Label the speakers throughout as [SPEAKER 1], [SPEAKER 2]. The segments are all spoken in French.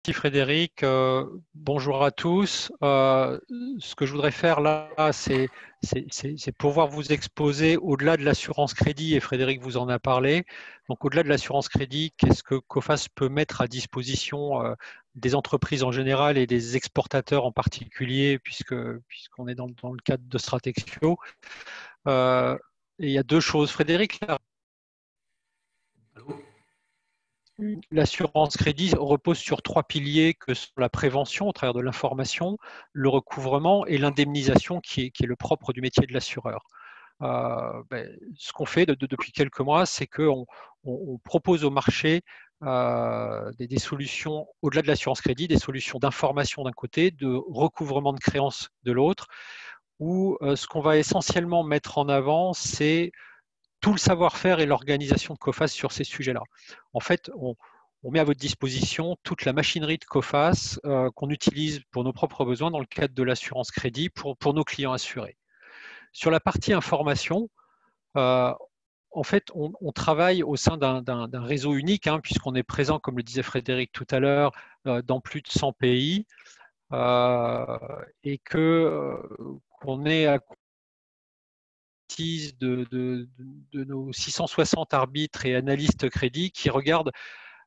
[SPEAKER 1] Merci Frédéric. Bonjour à tous. Ce que je voudrais faire là, c'est pouvoir vous exposer au-delà de l'assurance crédit, et Frédéric vous en a parlé. Donc au-delà de l'assurance crédit, qu'est-ce que Coface peut mettre à disposition des entreprises en général et des exportateurs en particulier, puisqu'on est dans le cadre de Stratexio. Euh, et il y a deux choses. Frédéric, l'assurance crédit repose sur trois piliers que sont la prévention au travers de l'information, le recouvrement et l'indemnisation qui est le propre du métier de l'assureur. Ce qu'on fait depuis quelques mois, c'est qu'on propose au marché des solutions, au-delà de l'assurance crédit, des solutions d'information d'un côté, de recouvrement de créances de l'autre, où ce qu'on va essentiellement mettre en avant, c'est tout le savoir-faire et l'organisation de Coface sur ces sujets-là. En fait, on met à votre disposition toute la machinerie de Coface qu'on utilise pour nos propres besoins dans le cadre de l'assurance crédit pour nos clients assurés. Sur la partie information, euh, en fait, on travaille au sein d'un réseau unique, puisqu'on est présent, comme le disait Frédéric tout à l'heure, dans plus de 100 pays, et qu'on est à de nos 660 arbitres et analystes crédits qui regardent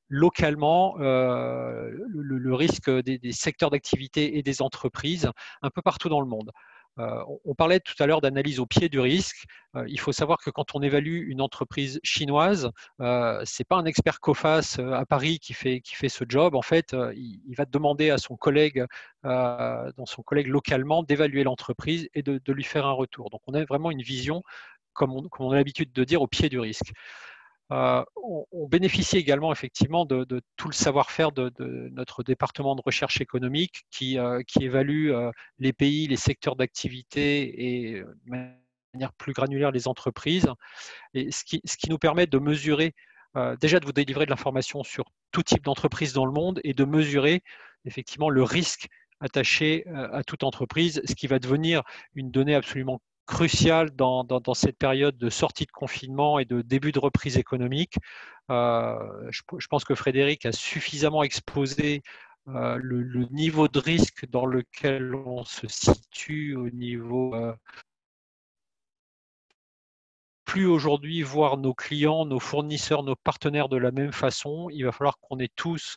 [SPEAKER 1] localement le risque des secteurs d'activité et des entreprises un peu partout dans le monde. On parlait tout à l'heure d'analyse au pied du risque. Il faut savoir que quand on évalue une entreprise chinoise, ce n'est pas un expert Coface à Paris qui fait ce job. En fait, il va demander à son collègue, dans son collègue localement, d'évaluer l'entreprise et de lui faire un retour. Donc, on a vraiment une vision, comme on a l'habitude de dire, au pied du risque. On bénéficie également effectivement de tout le savoir-faire de notre département de recherche économique qui évalue les pays, les secteurs d'activité et de manière plus granulaire les entreprises, et ce qui nous permet de mesurer, déjà de vous délivrer de l'information sur tout type d'entreprise dans le monde et de mesurer effectivement le risque attaché à toute entreprise, ce qui va devenir une donnée absolument cruciale dans cette période de sortie de confinement et de début de reprise économique. Je pense que Frédéric a suffisamment exposé le niveau de risque dans lequel on se situe au niveau plus aujourd'hui voir nos clients, nos fournisseurs, nos partenaires de la même façon. Il va falloir qu'on ait tous,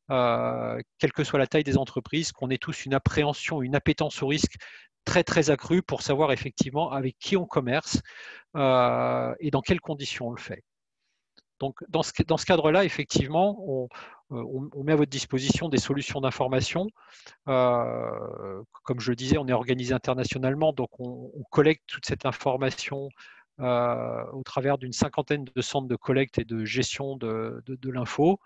[SPEAKER 1] quelle que soit la taille des entreprises, qu'on ait tous une appréhension, une appétence au risque très très accrue pour savoir effectivement avec qui on commerce et dans quelles conditions on le fait. Donc dans ce cadre-là, effectivement, on met à votre disposition des solutions d'information. Comme je le disais, on est organisé internationalement, donc on collecte toute cette information au travers d'une cinquantaine de centres de collecte et de gestion de l'info.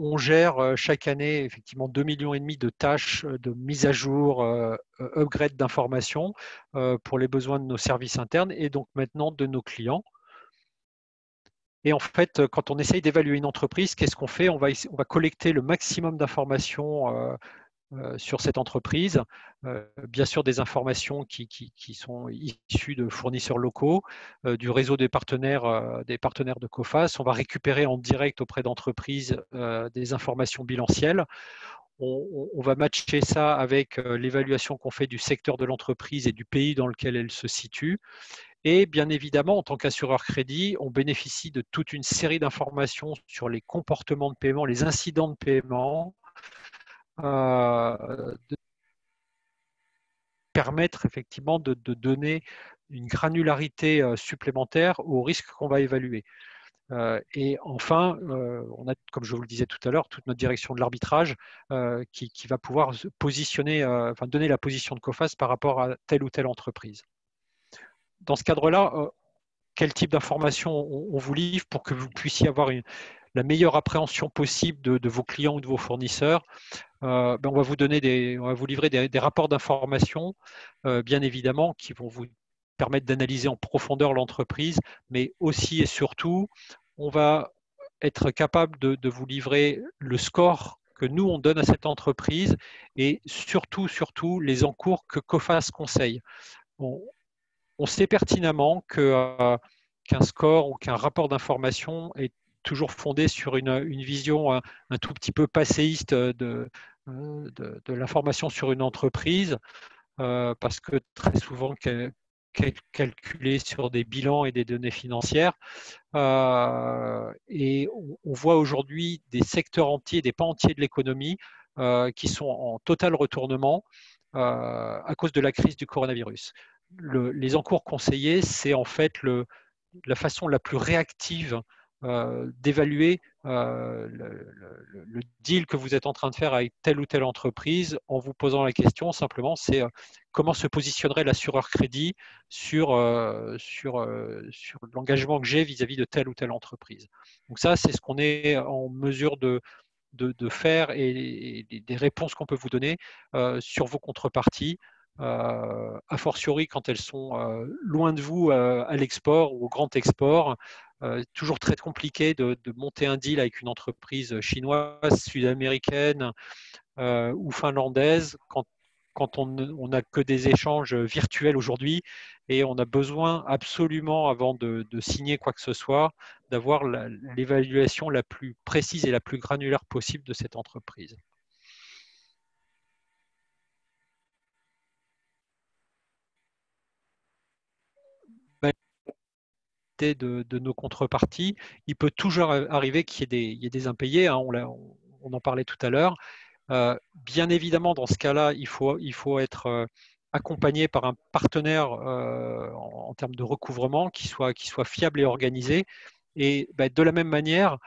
[SPEAKER 1] On gère chaque année effectivement 2,5 millions de tâches de mise à jour, upgrade d'informations pour les besoins de nos services internes et donc maintenant de nos clients. Et en fait, quand on essaye d'évaluer une entreprise, qu'est-ce qu'on fait? On va collecter le maximum d'informations sur cette entreprise. Bien sûr, des informations qui sont issues de fournisseurs locaux, du réseau des partenaires de Coface. On va récupérer en direct auprès d'entreprises des informations bilancielles. On va matcher ça avec l'évaluation qu'on fait du secteur de l'entreprise et du pays dans lequel elle se situe. Et bien évidemment, en tant qu'assureur crédit, on bénéficie de toute une série d'informations sur les comportements de paiement, les incidents de paiement, de permettre effectivement de donner une granularité supplémentaire au risque qu'on va évaluer. Et enfin, on a, comme je vous le disais tout à l'heure, toute notre direction de l'arbitrage qui va pouvoir se positionner, donner la position de Coface par rapport à telle ou telle entreprise. Dans ce cadre-là, quel type d'informations on vous livre pour que vous puissiez avoir la meilleure appréhension possible de vos clients ou de vos fournisseurs? On va vous livrer des rapports d'information, bien évidemment, qui vont vous permettre d'analyser en profondeur l'entreprise, mais aussi et surtout, on va être capable de vous livrer le score que nous, on donne à cette entreprise et surtout les encours que Coface conseille. On sait pertinemment qu'un score ou qu'un rapport d'information est toujours fondée sur une vision un tout petit peu passéiste de l'information sur une entreprise, parce que très souvent calculée sur des bilans et des données financières. Et on voit aujourd'hui des secteurs entiers, des pans entiers de l'économie qui sont en total retournement à cause de la crise du coronavirus. Les encours conseillés, c'est en fait la façon la plus réactive d'évaluer le deal que vous êtes en train de faire avec telle ou telle entreprise en vous posant la question simplement, c'est comment se positionnerait l'assureur crédit sur l'engagement que j'ai vis-à-vis de telle ou telle entreprise. Donc ça, c'est ce qu'on est en mesure de faire et des réponses qu'on peut vous donner sur vos contreparties, a fortiori quand elles sont loin de vous à l'export ou au grand export. Toujours très compliqué de monter un deal avec une entreprise chinoise, sud-américaine ou finlandaise quand on n'a que des échanges virtuels aujourd'hui et on a besoin absolument, avant de signer quoi que ce soit, d'avoir l'évaluation la plus précise et la plus granulaire possible de cette entreprise. De nos contreparties, il peut toujours arriver qu'il y ait des impayés, hein, on en parlait tout à l'heure. Bien évidemment, dans ce cas-là, il faut être accompagné par un partenaire en termes de recouvrement qui soit fiable et organisé. Et de la même manière,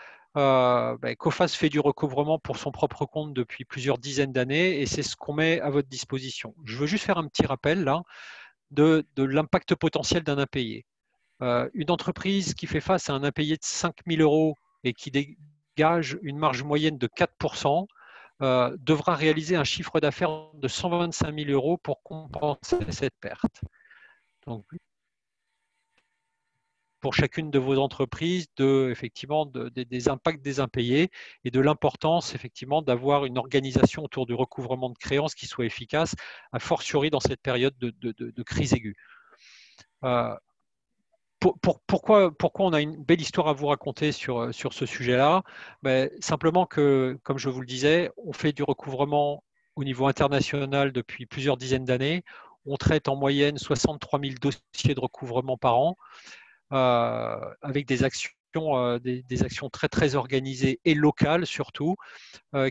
[SPEAKER 1] Coface fait du recouvrement pour son propre compte depuis plusieurs dizaines d'années et c'est ce qu'on met à votre disposition. Je veux juste faire un petit rappel là de l'impact potentiel d'un impayé. Une entreprise qui fait face à un impayé de 5 000 euros et qui dégage une marge moyenne de 4%, devra réaliser un chiffre d'affaires de 125 000 euros pour compenser cette perte. Donc, pour chacune de vos entreprises, effectivement, des impacts des impayés et de l'importance effectivement d'avoir une organisation autour du recouvrement de créances qui soit efficace, a fortiori dans cette période de crise aiguë. Pourquoi on a une belle histoire à vous raconter sur ce sujet-là? Simplement que, comme je vous le disais, on fait du recouvrement au niveau international depuis plusieurs dizaines d'années. On traite en moyenne 63 000 dossiers de recouvrement par an, avec des actions, des actions très, très organisées et locales surtout,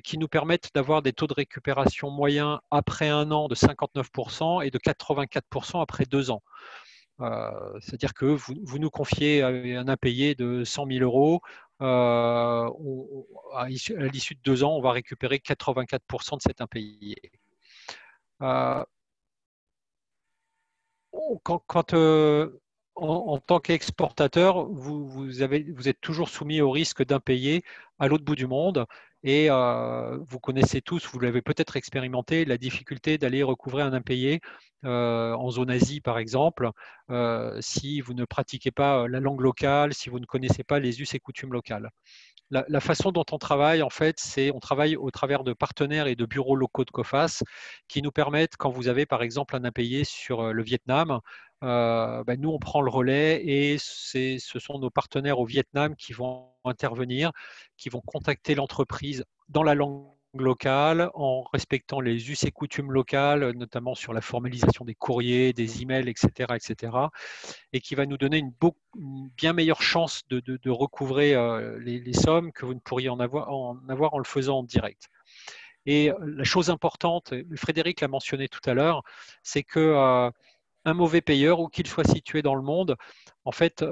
[SPEAKER 1] qui nous permettent d'avoir des taux de récupération moyens après un an de 59% et de 84% après 2 ans. C'est-à-dire que vous nous confiez un impayé de 100 000 euros. À l'issue de 2 ans, on va récupérer 84% de cet impayé. Quand en tant qu'exportateur, vous êtes toujours soumis au risque d'impayé à l'autre bout du monde et vous connaissez tous, vous l'avez peut-être expérimenté, la difficulté d'aller recouvrer un impayé en zone Asie par exemple, si vous ne pratiquez pas la langue locale, si vous ne connaissez pas les us et coutumes locales. La façon dont on travaille, en fait, c'est on travaille au travers de partenaires et de bureaux locaux de Coface qui nous permettent, quand vous avez par exemple un impayé sur le Vietnam, nous on prend le relais et ce sont nos partenaires au Vietnam qui vont intervenir, qui vont contacter l'entreprise dans la langue locale, en respectant les us et coutumes locales, notamment sur la formalisation des courriers, des emails, etc., etc., et qui va nous donner une bien meilleure chance de recouvrer les sommes que vous ne pourriez en avoir en le faisant en direct. Et la chose importante, Frédéric l'a mentionné tout à l'heure, c'est que un mauvais payeur, où qu'il soit situé dans le monde, en fait,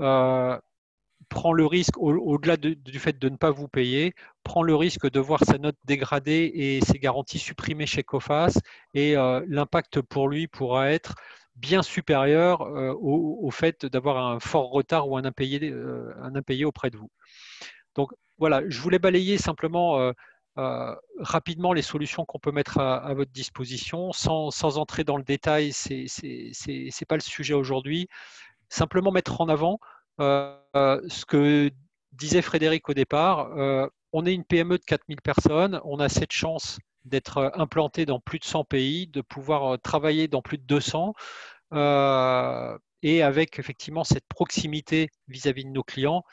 [SPEAKER 1] prend le risque, au-delà du fait de ne pas vous payer, prend le risque de voir sa note dégradée et ses garanties supprimées chez Coface, et l'impact pour lui pourra être bien supérieur au fait d'avoir un fort retard ou un impayé auprès de vous. Donc voilà, je voulais balayer simplement rapidement les solutions qu'on peut mettre à votre disposition, sans entrer dans le détail, c'est pas le sujet aujourd'hui. Simplement mettre en avant ce que disait Frédéric au départ. On est une PME de 4000 personnes, on a cette chance d'être implanté dans plus de 100 pays, de pouvoir travailler dans plus de 200. et avec effectivement cette proximité vis-à-vis de nos clients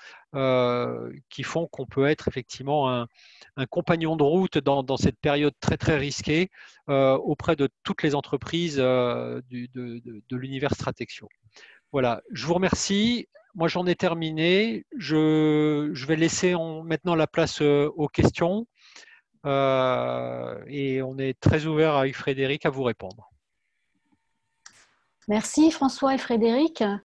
[SPEAKER 1] qui font qu'on peut être effectivement un compagnon de route dans cette période très très risquée auprès de toutes les entreprises de l'univers Stratexio. Voilà, je vous remercie. Moi, j'en ai terminé. Je vais laisser maintenant la place aux questions et on est très ouvert avec Frédéric à vous répondre.
[SPEAKER 2] Merci François et Frédéric.